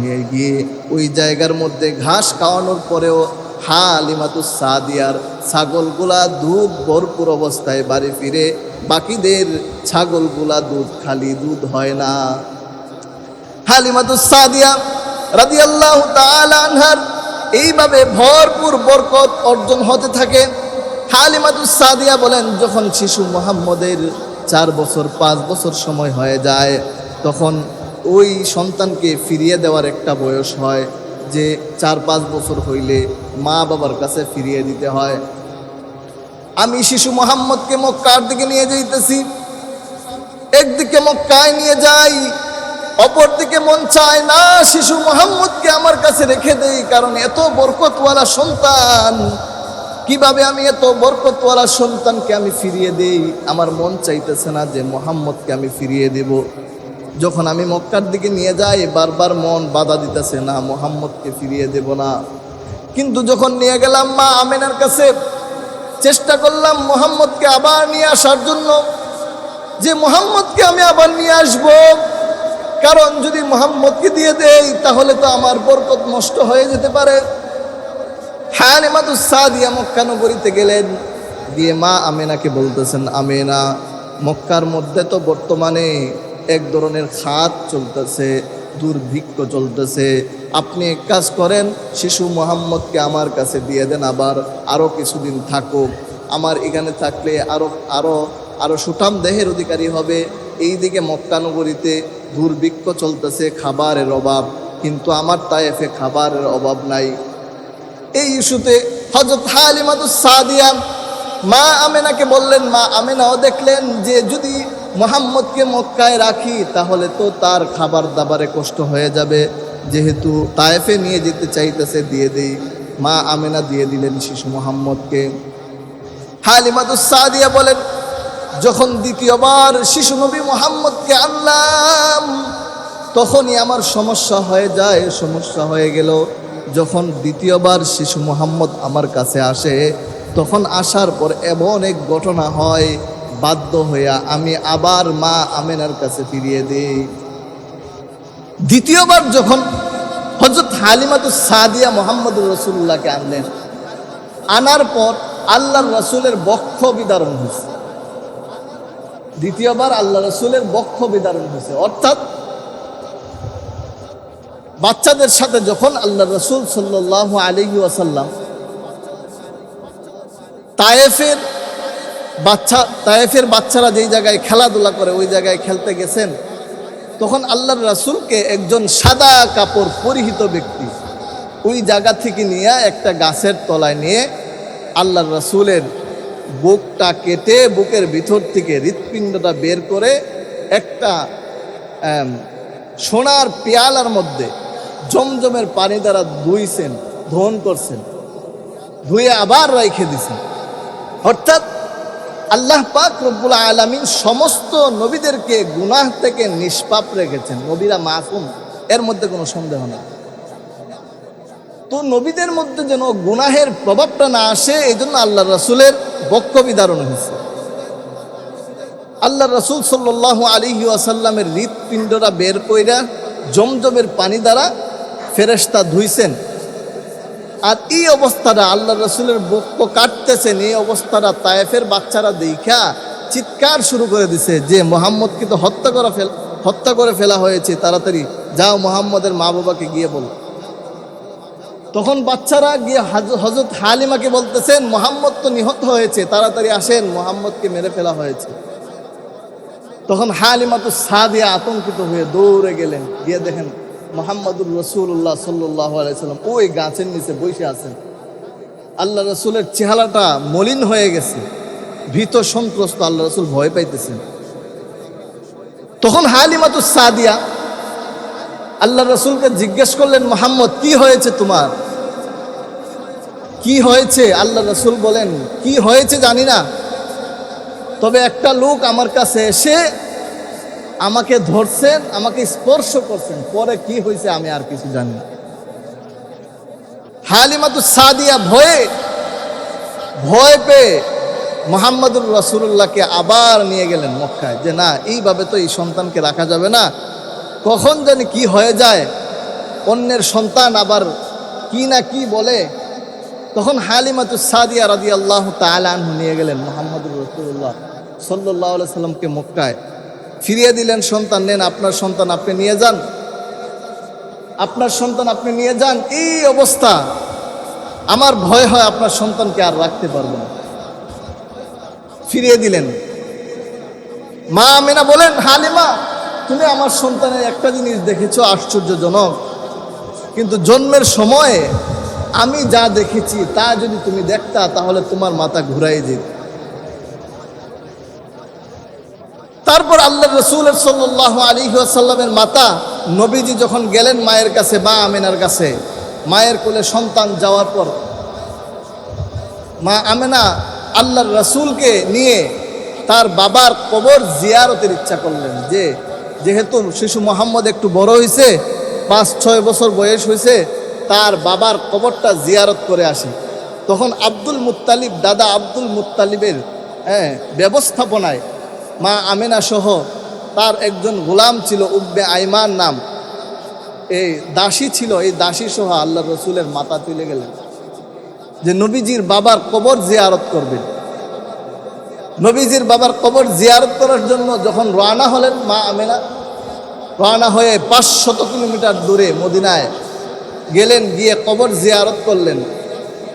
নিয়ে গিয়ে ওই জায়গার মধ্যে ঘাস খাওয়ানোর পরেও হালিমাতুস সাদিয়ার ছাগলগুলা দুধ ভরপুর অবস্থায় বাড়ি ফিরে, বাকিদের ছাগলগুলা দুধ খালি দুধ হয় না। হালিমাতুস সাদিয়া রাদিয়াল্লাহু তাআলা আনহার এইভাবে ভরপুর বরকত অর্জন হতে থাকে। হালিমাতুস সাদিয়া বলেন যখন শিশু মুহাম্মদের 4 বছর 5 বছর সময় হয়ে যায়, তখন ওই সন্তানকে ফিরিয়ে দেওয়ার একটা বয়স হয় যে 4-5 বছর হইলে মা বাবার কাছে ফিরিয়ে দিতে হয়। আমি শিশু মুহাম্মদকে মক্কার দিকে নিয়ে যাইতেছি, একদিকে মক্কায় নিয়ে যাই, অপরদিকে মন চায় না শিশু মুহাম্মদকে আমার কাছে রেখে দেই, কারণ এত বরকতওয়ালা সন্তান, কিভাবে আমি এত বরকতওয়ালা সন্তানকে আমি ফিরিয়ে দেই? আমার মন চাইতেছে না যে মুহাম্মদকে আমি ফিরিয়ে দেব। যখন আমি মক্কার দিকে নিয়ে যাই, বারবার মন বাধা দিতেছে, না মুহাম্মদকে ফিরিয়ে দেব না। কিন্তু যখন নিয়ে গেলাম মা আমেনার কাছে, চেষ্টা করলাম মুহাম্মদকে আবার নিয়ে আসার জন্য, যে মুহাম্মদকে আমি আবার নিয়ে আসব, কারণ যদি মুহাম্মদকে দিয়ে দেই তাহলে তো আমার বরকত নষ্ট হয়ে যেতে পারে। হালিমাতুস সাদিয়া মক্কা নগরীতে গেলেন, দিয়ে মা আমেনাকে বলতেছেন, আমেনা, মক্কার মধ্যে তো বর্তমানে এক ধরনের খাত চলতেছে, দুর্ভিক্ষ চলতেছে, আপনি এক কাজ করেন, শিশু মুহাম্মদকে আমার কাছে দিয়ে দেন, আবার আরও কিছুদিন থাকুক, আমার এখানে থাকলে আরো সুঠাম দেহের অধিকারী হবে। এইদিকে মক্কা নগরীতে দুর্ভিক্ষ চলতেছে, খাবারের অভাব, কিন্তু আমার তায়েফে খাবারের অভাব নাই। এই ইস্যুতে হযরত হালিমাতুস সাদিয়া মা আমেনাকে বললেন, মা আমেনাও দেখলেন যে যদি মুহাম্মদকে মক্কায় রাখি তাহলে তো তার খাবার দাবারে কষ্ট হয়ে যাবে, যেহেতু তায়েফে নিয়ে যেতে চাইতেছে, দিয়ে দেই। মা আমেনা দিয়ে দিলেন শিশু মুহাম্মদকে। হালিমাতুস সাদিয়া বলেন, যখন দ্বিতীয়বার শিশু নবী মুহাম্মদকে আনলাম তখনই আমার সমস্যা হয়ে গেল। যখন দ্বিতীয়বার শিশু মুহাম্মদ আমার কাছে আসে, তখন আসার পর এমন এক ঘটনা হয়, বাধ্য হইয়া আমি আবার মা আমেনার কাছে ফিরিয়ে দিই। দ্বিতীয়বার যখন হযরত হালিমাতুস সাদিয়া মুহাম্মদুর রাসূলুল্লাহকে আনলেন, আনার পর আল্লাহর রাসূলের বক্ষ বিদারণ হয়েছে। দ্বিতীয়বার আল্লাহ রাসূলের বক্ষ বিদারণ হয়েছে, অর্থাৎ বাচ্চাদের সাথে যখন আল্লাহ রাসূল সাল্লাল্লাহু আলাইহি ওয়াসাল্লাম তায়েফের বাচ্চারা যেই জায়গায় খেলাধুলা করে ওই জায়গায় খেলতে গেছেন, তখন আল্লাহর রাসূলকে একজন সাদা কাপড় পরিহিত ব্যক্তি ওই জায়গা থেকে নিয়ে একটা গাছের তলায় নিয়ে আল্লাহর রাসূলের বুকটা কেটে বুকের ভিতর থেকে হৃৎপিণ্ডটা বের করে একটা সোনার পেয়ালার মধ্যে জমজমের পানি দ্বারা ধুইছেন, ধোন করছেন, ধুয়ে আবার রেখে দিছেন। অর্থাৎ আল্লাহ পাক রব্বুল আলামিন সমস্ত নবীদেরকে গুনাহ থেকে নিষ্পাপ রেখেছেন, নবীরা মাসুম, এর মধ্যে কোনো সন্দেহ নেই। তো নবীদের মধ্যে যেন গুনাহের প্রভাবটা না আসে, এই জন্য আল্লাহ রাসূলের বক্ষ বিদারণ হয়েছে। আল্লাহ রাসূল সাল্লাল্লাহু আলাইহি ওয়াসাল্লামের হৃৎপিণ্ডরা বের কইরা জমজমের পানি দ্বারা ফেরেশতা ধুইছেন। আর এই অবস্থাটা আল্লাহ রাসূলের বক্ষ কাটতেছেন, এই অবস্থাটা তায়েফের বাচ্চারা দেখা চিৎকার শুরু করে দিছে যে মুহাম্মদকে তো হত্যা করে ফেলা হয়েছে, তাড়াতাড়ি যাও মুহাম্মদের মা বাবাকে গিয়ে বলো। তখন বাচ্চারা গিয়ে হযরত হালিমাকে বলতেছেন মুহাম্মদ তো নিহত হয়েছে, তাড়াতাড়ি আসেন, মুহাম্মদকে মেরে ফেলা হয়েছে। তখন হালিমাতুস সাদিয়া আতঙ্কিত হয়ে দৌড়ে গেলেন, গিয়ে দেখেন মুহাম্মদুর রাসূলুল্লাহ সাল্লাল্লাহু আলাইহি সাল্লাম ওই গাছের নিচে বসে আছেন। আল্লাহ রাসূলের চেহারাটা মলিন হয়ে গেছে, ভীত সন্ত্রস্ত, আল্লাহ রাসূল ভয় পাইতেছেন। তখন হালিমাতুস সাদিয়া আল্লাহ রাসূলকে জিজ্ঞেস করলেন, মুহাম্মদ কি হয়েছে তোমার, কি হয়েছে? আল্লাহ রাসূল বলেন, কি হয়েছে জানি না, তবে একটা লোক আমার কাছে এসে আমাকে ধরছেন, আমাকে স্পর্শ করছেন, পরে কি হয়েছে আমি আর কিছু জানি না। হালিমাতুস সাদিয়া ভয় পেয়ে মুহাম্মদুর রাসূলুল্লাহকে আবার নিয়ে গেলেন মক্কায়, যে না, এইভাবে তো এই সন্তানকে রাখা যাবে না, কখন জানি কি হয়ে যায়, অন্যের সন্তান আবার কি না কি বলে। তখন হালিমাতুস সাদিয়া রাদিয়াল্লাহু তাআলা আনহু নিয়ে গেলেন মুহাম্মদুর রাসূলুল্লাহ সাল্লাল্লাহু আলাইহি সাল্লামকে মক্কায়, ফিরিয়ে দিলেন, সন্তান নেন, আপনার সন্তান আপনি নিয়ে যান, আপনার সন্তান আপনি নিয়ে যান। এই অবস্থা, আমার ভয় হয় আপনার সন্তানকে আর রাখতে পারবো না। ফিরিয়ে দিলেন। মা আমিনা বলেন, হালিমা তুমি আমার সন্তানের একটা জিনিস দেখেছো আশ্চর্যজনক, কিন্তু জন্মের সময়ে আমি যা দেখেছি তা যদি তুমি দেখতা তাহলে তোমার মাথা ঘুরাই যেত। তারপর আল্লাহ রাসূল সাল্লাল্লাহু আলাইহি ওয়াসাল্লামের মাতা নবীজি যখন গেলেন মায়ের কাছে, মা আমিনার কাছে, মায়ের কোলে সন্তান যাওয়ার পর মা আমিনা আল্লাহর রাসূলকে নিয়ে তার বাবার কবর জিয়ারতের ইচ্ছা করলেন, যেহেতু শিশু মুহাম্মদ একটু বড় হয়েছে, 5-6 বছর বয়স হয়েছে, তার বাবার কবরটা জিয়ারত করে আসে। তখন আব্দুল মুত্তালিব, দাদা আব্দুল মুত্তালিবের ব্যবস্থাপনায় মা আমিনা সহ তার একজন গোলাম ছিল, উব্বে আইমান নাম, এই দাসী ছিল, এই দাসী সহ আল্লাহ রসুলের মাতা তুলে গেলেন যে নবীজির বাবার কবর জিয়ারত করবেন। নবীজির বাবার কবর জিয়ারত করার জন্য যখন রওনা হলেন মা আমিনা, রওনা হয়ে 500 কিলোমিটার দূরে মদিনায় গেলেন, গিয়ে কবর জিয়ারত করলেন।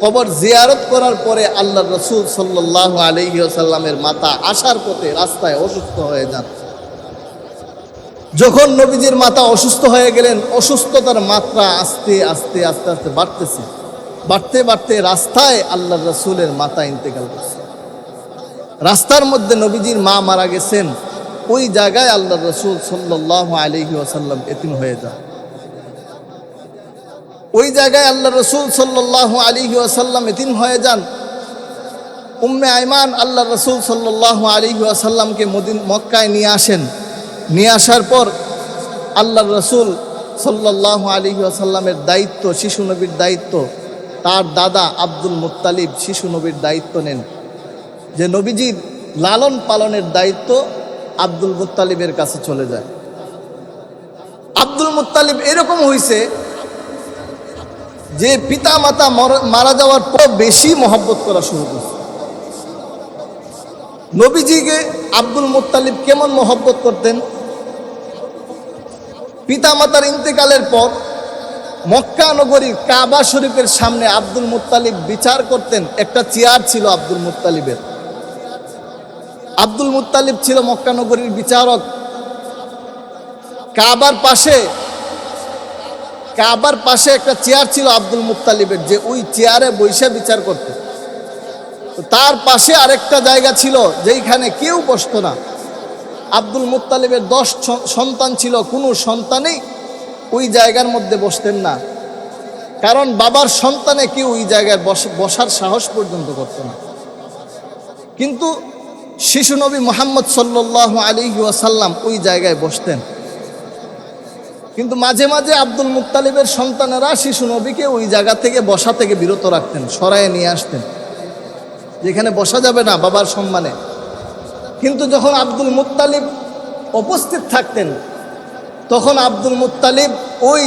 কবর জিয়ারত করার পরে আল্লাহ রসুল সাল্লাল্লাহু আলাইহি ওয়াসাল্লামের মাতা আসার পথে রাস্তায় অসুস্থ হয়ে যান। যখন নবীজির মাতা অসুস্থ হয়ে গেলেন, অসুস্থতার মাত্রা আস্তে আস্তে আস্তে আস্তে বাড়তেছে, বাড়তে বাড়তে রাস্তায় আল্লাহ রসুলের মাতা ইন্তেকাল করছে। রাস্তার মধ্যে নবীজির মা মারা গেছেন, ওই জায়গায় আল্লাহ রসুল সাল্লাল্লাহু আলাইহি ওয়াসাল্লাম এতিম হয়ে যান। ওই জায়গায় আল্লাহ রসুল সাল্লাল্লাহু আলাইহি ওয়াসাল্লাম এতিম হয়ে যান। উম্মে আইমান আল্লাহ রসুল সাল্লাল্লাহু আলাইহি ওয়াসাল্লামকে মক্কায় নিয়ে আসেন। নিয়ে আসার পর আল্লাহ রসুল সাল্লাল্লাহু আলাইহি ওয়াসাল্লামের দায়িত্ব, শিশু নবীর দায়িত্ব তার দাদা আব্দুল মুত্তালিব শিশু নবীর দায়িত্ব নেন, যে নবীজির লালন পালনের দায়িত্ব আব্দুল মুত্তালিবের কাছে চলে যায়। আব্দুল মুত্তালিব এরকম হয়েছে যে পিতা মাতা মারা যাওয়ার পর বেশি মহব্বত করা শুরু করছে। নবীজিকে আব্দুল মুত্তালিব কেমন মহব্বত করতেন? পিতা মাতার ইন্তেকালের পর মক্কা নগরীর কাবা শরীফের সামনে আব্দুল মুত্তালিব বিচার করতেন। একটা চেয়ার ছিল আব্দুল মুত্তালিবের। আব্দুল মুত্তালিব ছিল মক্কা নগরীর বিচারক। কাবার পাশে একটা চেয়ার ছিল আব্দুল মুত্তালিবের, যে ওই চেয়ারে বসে বিচার করতেন। তার পাশে আরেকটা জায়গা ছিল যেখানে কেউ বসতো না। আব্দুল মুত্তালিবের 10 সন্তান ছিল, কোনো সন্তানই ওই জায়গার মধ্যে বসতেন না, কারণ বাবার সন্তানে কেউ ওই জায়গায় বসার সাহস পর্যন্ত করত না। কিন্তু শিশু নবী মুহাম্মদ সাল্লাল্লাহু আলাইহি ওয়াসাল্লাম ওই জায়গায় বসতেন। কিন্তু মাঝে মাঝে আব্দুল মুত্তালিবের সন্তানেরা শিশু নবীকে ওই জায়গা থেকে বসা থেকে বিরত রাখতেন, সরায়ে নিয়ে আসতেন, যেখানে বসা যাবে না বাবার সম্মানে। কিন্তু যখন আব্দুল মুত্তালিব উপস্থিত থাকতেন, তখন আব্দুল মুত্তালিব ওই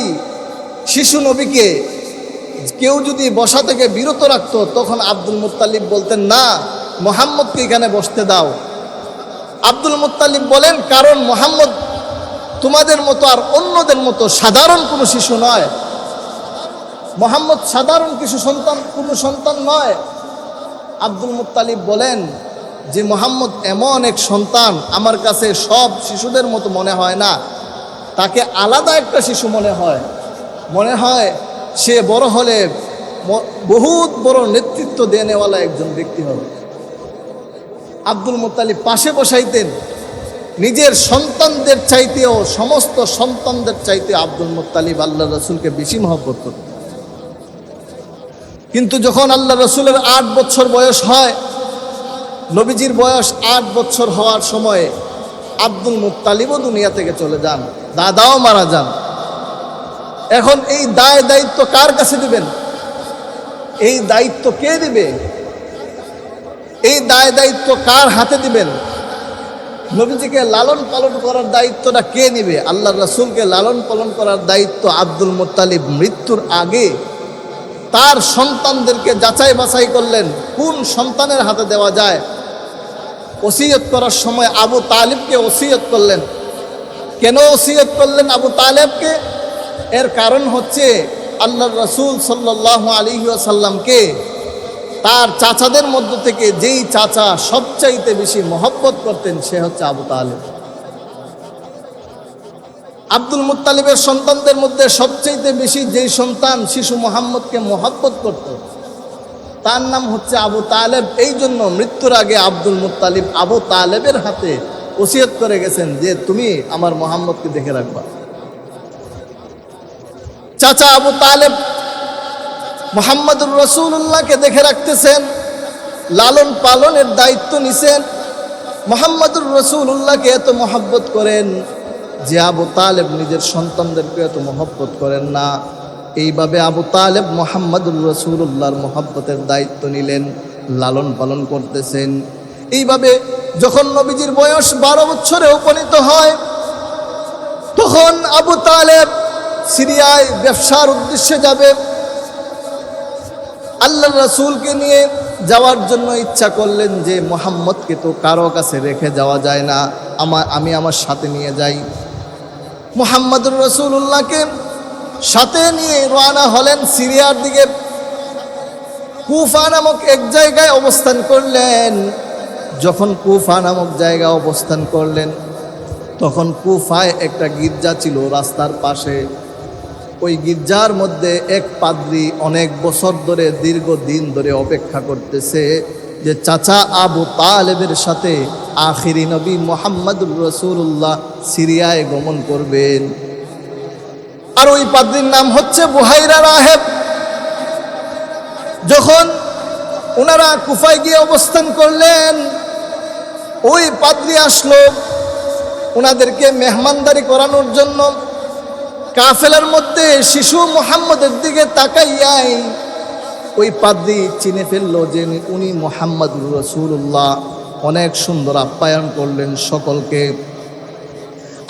শিশু নবীকে কেউ যদি বসা থেকে বিরত রাখতো, তখন আব্দুল মুত্তালিব বলতেন, না, মুহাম্মদকে এখানে বসতে দাও। আব্দুল মুত্তালিব বলেন, কারণ মুহাম্মদ তোমাদের মতো আর অন্যদের মতো সাধারণ কোনো শিশু নয়। মুহাম্মদ সাধারণ কোনো সন্তান নয়। আব্দুল মুত্তালিব বলেন যে মুহাম্মদ এমন এক সন্তান, আমার কাছে সব শিশুদের মতো মনে হয় না, তাকে আলাদা একটা শিশু মনে হয় সে বড় হলে বহুত বড় নেতৃত্ব দেনেওয়ালা একজন ব্যক্তি হবে। আব্দুল মুত্তালিব পাশে বসাইতেন। নিজের সন্তানদের চাইতেও, সমস্ত সন্তানদের চাইতে আব্দুল মুত্তালিব আল্লাহ রসুলকে বেশি মহব্বত করতেন। কিন্তু যখন আল্লাহ রসুলের 8 বছর বয়স হয়, নবীজির বয়স 8 বছর হওয়ার সময় আব্দুল মুত্তালিবও দুনিয়া থেকে চলে যান, দাদাও মারা যান। এখন এই দায়িত্ব কার কাছে দিবেন? এই দায়িত্ব কে দিবে? এই দায়িত্ব কার হাতে দিবেন? নবীজিকে লালন পালন করার দায়িত্বটা কে নিবে? আল্লাহ রাসূলকে লালন পালন করার দায়িত্ব আব্দুল মুত্তালিব মৃত্যুর আগে তার সন্তানদেরকে যাচাই বাছাই করলেন, কোন সন্তানের হাতে দেওয়া যায়। ওসিয়ত করার সময় আবু তালিবকে ওসিয়ত করলেন। কেন ওসিয়ত করলেন আবু তালেবকে? এর কারণ হচ্ছে আল্লাহর রাসূল সাল্লাল্লাহু আলাইহি ওয়াসাল্লামকে তার চাচাদের মধ্য থেকে যেই চাচা সবচাইতে বেশি মহব্বত করতেন, সে হচ্ছে আবু তালেব। আব্দুল মুত্তালিবের সন্তানদের মধ্যে সবচাইতে বেশি যেই সন্তান শিশু মুহাম্মদকে মহব্বত করত, তার নাম হচ্ছে আবু তালেব। এই জন্য মৃত্যুর আগে আব্দুল মুত্তালিব আবু তালেবের হাতে ওসিয়ত করে গেছেন যে তুমি আমার মুহাম্মদকে দেখে রাখবা। চাচা আবু তালেব মুহাম্মদুর রাসূলুল্লাহকে দেখে রাখতেছেন, লালন পালনের দায়িত্ব নিছেন। মুহাম্মদুর রাসূলুল্লাহকে এত মহব্বত করেন যে আবু তালেব নিজের সন্তানদেরকে এত মহব্বত করেন না। এইভাবে আবু তালেব মুহাম্মদুর রাসূলুল্লাহর মহব্বতের দায়িত্ব নিলেন, লালন পালন করতেছেন। এইভাবে যখন নবীজির বয়স 12 বছরে উপনীত হয়, তখন আবু তালেব সিরিয়ায় ব্যবসার উদ্দেশ্যে যাবে। আল্লাহর রাসূলকে নিয়ে যাওয়ার জন্য ইচ্ছা করলেন যে মুহাম্মদকে তো কারো কাছে রেখে যাওয়া যায় না, আমি আমার সাথে নিয়ে যাই। মুহাম্মদুর রাসূলুল্লাহকে সাথে নিয়ে রওনা হলেন সিরিয়ার দিকে। কুফা নামক এক জায়গায় অবস্থান করলেন। যখন কুফা নামক জায়গায় অবস্থান করলেন, তখন কুফায় একটা গির্জা ছিল রাস্তার পাশে। ওই গির্জার মধ্যে এক পাদ্রী অনেক বছর ধরে, দীর্ঘদিন ধরে অপেক্ষা করতেছে যে চাচা আবু তালেবের সাথে আখিরি নবী মুহাম্মদুর রাসূলুল্লাহ সিরিয়ায় গমন করবেন। আর ওই পাদ্রীর নাম হচ্ছে বুহাইরা রাহেব। যখন ওনারা কুফায় গিয়ে অবস্থান করলেন, ওই পাদ্রী আসলো ওনাদেরকে মেহমানদারি করানোর জন্য। কাফেলার মধ্যে শিশু মুহাম্মদের দিকে তাকাইয়াই ওই পাদ্রী চিনে ফেললো যে উনি মুহাম্মদুর রাসূলুল্লাহ। অনেক সুন্দর আপ্যায়ন করলেন সকলকে।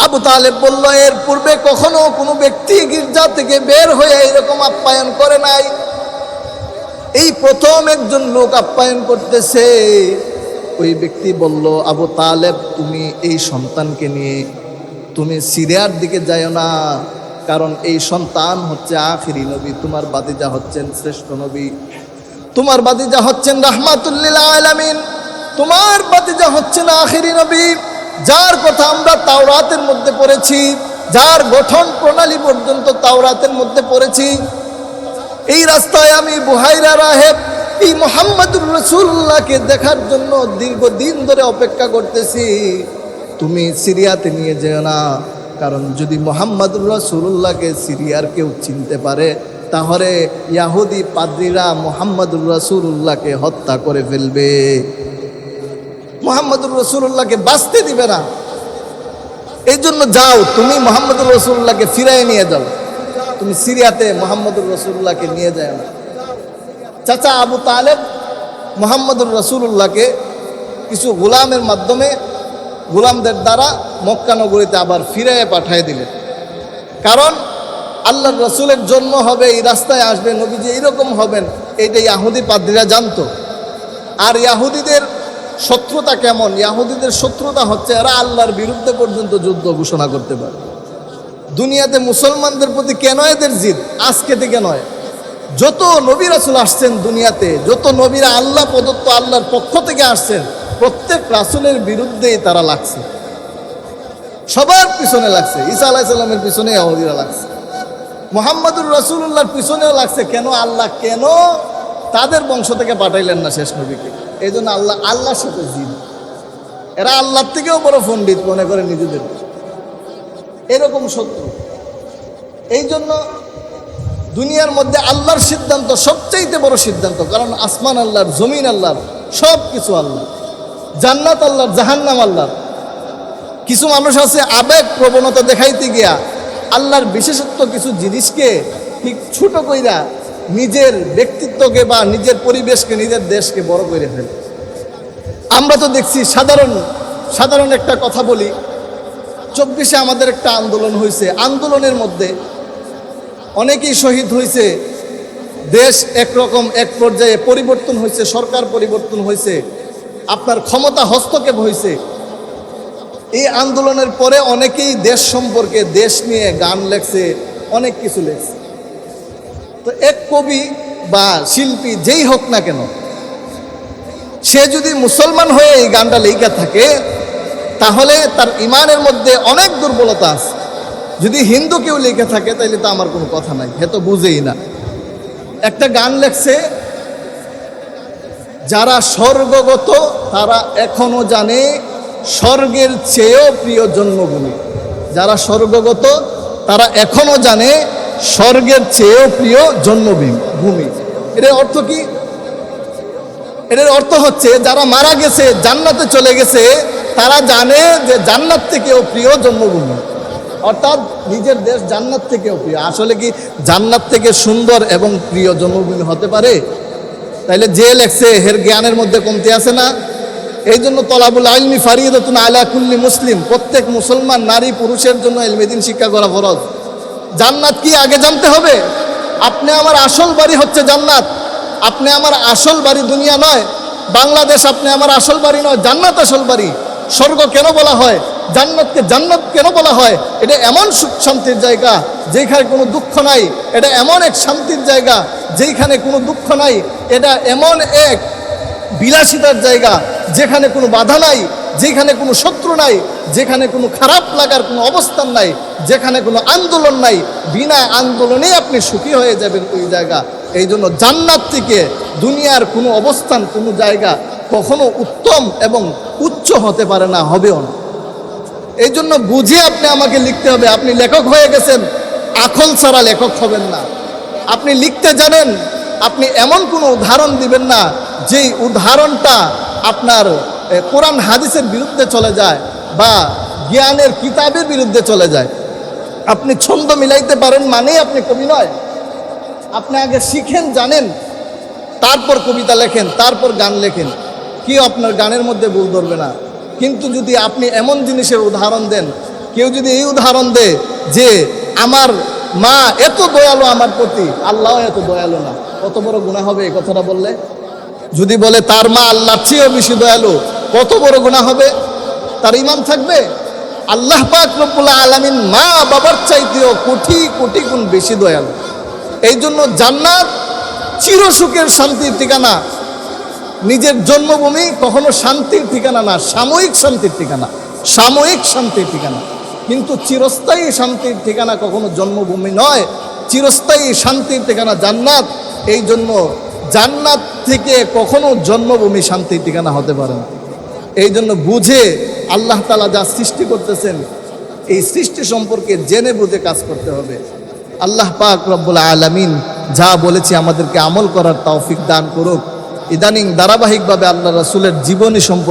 আবু তালেব বলল, এর পূর্বে কখনো কোনো ব্যক্তি গির্জা থেকে বের হয়ে এরকম আপ্যায়ন করে নাই, এই প্রথম একজন লোক আপ্যায়ন করতেছে। ওই ব্যক্তি বলল, আবু তালেব, তুমি এই সন্তানকে নিয়ে তুমি সিরিয়ার দিকে যাও না, কারণ এই সন্তান হচ্ছে আখিরি নবী, তোমার বাতিজা হচ্ছেন শ্রেষ্ঠ নবী, তোমার বাতিজা হচ্ছেন রাহমাতুল লিল আলামিন, তোমার বাতিজা হচ্ছেন আখিরি নবী, যার কথা আমরা তাওরাতের মধ্যে পড়েছি, যার গঠন প্রণালী পর্যন্ত তাওরাতের মধ্যে পড়েছি। এই রাস্তায় আমি বুহাইরা রাহেব এই মুহাম্মদুর রাসূলুল্লাহকে দেখার জন্য দীর্ঘদিন ধরে অপেক্ষা করতেছি। তুমি সিরিয়াতে নিয়ে যেও না, কারণ যদি মুহাম্মদুর রাসূলুল্লাহকে সিরিয়ার কেউ চিনতে পারে, তাহলে ইহুদি পাদ্রীরা মুহাম্মদুর রাসূলুল্লাহকে হত্যা করে ফেলবে, মুহাম্মদুর রাসূলুল্লাহকে বাঁচতে দিবে না। এই জন্য যাও, তুমি মোহাম্মদুর রসুল্লাহকে ফিরাই নিয়ে যাও। তুমি সিরিয়াতে মোহাম্মদুর রসুল্লাহকে নিয়ে যায় না। চাচা আবু তালেব মোহাম্মদুর রসুল্লাহকে কিছু গোলামের মাধ্যমে, গোলামদের দ্বারা মক্কা নগরীতে আবার ফিরাইয়ে পাঠিয়ে দিলেন। কারণ আল্লাহর রসুলের জন্ম হবে, এই রাস্তায় আসবে, নবীজি এইরকম হবেন, এইটা ইয়াহুদি পাদ্রীরা জানতো। আর ইয়াহুদিদের শত্রুতা কেমন? ইয়াহুদিদের শত্রুতা হচ্ছে এরা আল্লাহর বিরুদ্ধে পর্যন্ত যুদ্ধ ঘোষণা করতে পারে। দুনিয়াতে মুসলমানদের প্রতি কেন এদের জিদ? আজকে থেকে নয়, যত নবী রাসূল আসছেন দুনিয়াতে, যত নবীরা আল্লাহ প্রদত্ত আল্লাহর পক্ষ থেকে আসছেন, প্রত্যেক রাসূলের বিরুদ্ধেই তারা লাগছে, সবার পিছনে লাগছে। ঈসা আলাইহিস সালামের পিছনে ইয়াহুদিরা লাগছে, মুহাম্মদুর রাসূলুল্লাহর পিছনেও লাগছে। কেন? আল্লাহ কেন তাদের বংশ থেকে পাঠাইলেন না শেষ নবীকে? এই জন্য আল্লাহর সাথে জিদ। এরা আল্লাহর থেকেও বড় পণ্ডিত মনে করে নিজেদের, এরকম শত্রু। এই জন্য দুনিয়ার মধ্যে আল্লাহর সিদ্ধান্ত সবচাইতে বড় সিদ্ধান্ত। কারণ আসমান আল্লাহর, জমিন আল্লাহর, সব কিছু আল্লাহ, জান্নাত আল্লাহর, জাহান্নাম আল্লাহর। কিছু মানুষ আছে আবেগ প্রবণতা দেখাইতে গিয়া আল্লাহর বিশেষত্ব কিছু জিনিসকে ঠিক ছোট কইরা নিজের ব্যক্তিত্বকে বা নিজের পরিবেশকে, নিজের দেশকে বড় করে ফেলে। আমরা তো দেখছি, সাধারণ একটা কথা বলি, 24-এ আমাদের একটা আন্দোলন হয়েছে, আন্দোলনের মধ্যে অনেকেই শহীদ হয়েছে, দেশ একরকম এক পর্যায়ে পরিবর্তন হয়েছে, সরকার পরিবর্তন হয়েছে, আপনার ক্ষমতা হস্তক্ষেপ হয়েছে। এই আন্দোলনের পরে অনেকেই দেশ সম্পর্কে, দেশ নিয়ে গান লেখছে, অনেক কিছু লেখছে। তো এক কবি বা শিল্পী যেই হোক না কেন, সে যদি মুসলমান হয়ে এই গানটা লেখা থাকে, তাহলে তার ইমানের মধ্যে অনেক দুর্বলতা আছে। যদি হিন্দু কেউ লেখা থাকে তাহলে তো আমার কোনো কথা নাই, হে তো বুঝেই না। একটা গান লেখছে, যারা স্বর্গগত তারা এখনো জানে স্বর্গের চেয়েও প্রিয় জন্মভূমি। যারা স্বর্গগত তারা এখনো জানে স্বর্গের চেয়েও প্রিয় জন্মভূমি। এর অর্থ কি? এর অর্থ হচ্ছে যারা মারা গেছে, জান্নাতে চলে গেছে, তারা জানে যে জান্নাত থেকেও প্রিয় জন্মভূমি, অর্থাৎ নিজের দেশ জান্নাত থেকেও প্রিয়। আসলে কি জান্নাত থেকে সুন্দর এবং প্রিয় জন্মভূমি হতে পারে? তাইলে যে লেখছে এর জ্ঞানের মধ্যে কমতি আছে না? এই জন্য তলাবুল ইলমি ফারিদাতুন আলা কুল্লি মুসলিম, প্রত্যেক মুসলমান নারী পুরুষের জন্য ইলমে দ্বীন শিক্ষা করা ফরজ। জান্নাত কি আগে জানতে হবে? আপনি আমার আসল বাড়ি হচ্ছে জান্নাত, আপনি আমার আসল বাড়ি দুনিয়া নয়, বাংলাদেশ আপনি আমার আসল বাড়ি নয়, জান্নাত আসল বাড়ি। স্বর্গ কেন বলা হয়? জান্নাতকে জান্নাত কেন বলা হয়? এটা এমন সুখ শান্তির জায়গা যেখানে কোনো দুঃখ নাই। এটা এমন এক শান্তির জায়গা যেখানে কোনো দুঃখ নাই। এটা এমন এক বিলাসিতার জায়গা যেখানে কোনো বাধা নাই, যেখানে কোনো শত্রু নাই, যেখানে কোনো খারাপ লাগার কোনো অবস্থান নাই, যেখানে কোনো আন্দোলন নাই। বিনা আন্দোলনে আপনি সুখী হয়ে যাবেন ওই জায়গা। এই জন্য জান্নাত থেকে দুনিয়ার কোনো অবস্থান, কোনো জায়গা কখনো উত্তম এবং উচ্চ হতে পারে না, হবেও না। এই জন্য বুঝে আপনি আমাকে লিখতে হবে। আপনি লেখক হয়ে গেছেন, আখল ছাড়া লেখক হবেন না। আপনি লিখতে জানেন, আপনি এমন কোনো উদাহরণ দিবেন না যেই উদাহরণটা আপনার কোরআন হাদিসের বিরুদ্ধে চলে যায় বা জ্ঞানের কিতাবের বিরুদ্ধে চলে যায়। আপনি ছন্দ মিলাইতে পারেন মানেই আপনি কবি নয়। আপনি আগে শিখেন, জানেন, তারপর কবিতা লেখেন, তারপর গান লেখেন। কেউ আপনার গানের মধ্যে ভুল ধরবে না। কিন্তু যদি আপনি এমন জিনিসের উদাহরণ দেন, কেউ যদি এই উদাহরণ দেয় যে আমার মা এত দয়ালু আমার প্রতি, আল্লাহ এত দয়ালু না, কত বড় গুনাহ হবে এই কথাটা বললে? যদি বলে তার মা আল্লাহর চেয়েও বেশি দয়ালু, কত বড় গুনাহ হবে? তার ঈমান থাকবে? আল্লাহ পাক রব্বুল আলামিন মা বাবার চাইতেও কোটি কোটি গুণ বেশি দয়ালু। এই জন্য জান্নাত চিরসুখের শান্তির ঠিকানা। নিজের জন্মভূমি কখনো শান্তির ঠিকানা না, সাময়িক শান্তির ঠিকানা, সাময়িক শান্তির ঠিকানা। কিন্তু চিরস্থায়ী শান্তির ঠিকানা কখনো জন্মভূমি নয়, চিরস্থায়ী শান্তির ঠিকানা জান্নাত। এই জন্য জান্নাত থেকে কখনো জন্মভূমি শান্তির ঠিকানা হতে পারে না। এই জন্য বুঝে আল্লাহ তাআলা যা সৃষ্টি করতেছেন, এই সৃষ্টি সম্পর্কে জেনে বুঝে কাজ করতে হবে। আল্লাহ পাক রব্বুল আলামিন যা বলেছে আমাদেরকে আমল করার তৌফিক দান করুক। ইদানিং ধারাবাহিকভাবে আল্লাহ রাসূলের জীবনী সম্পর্কে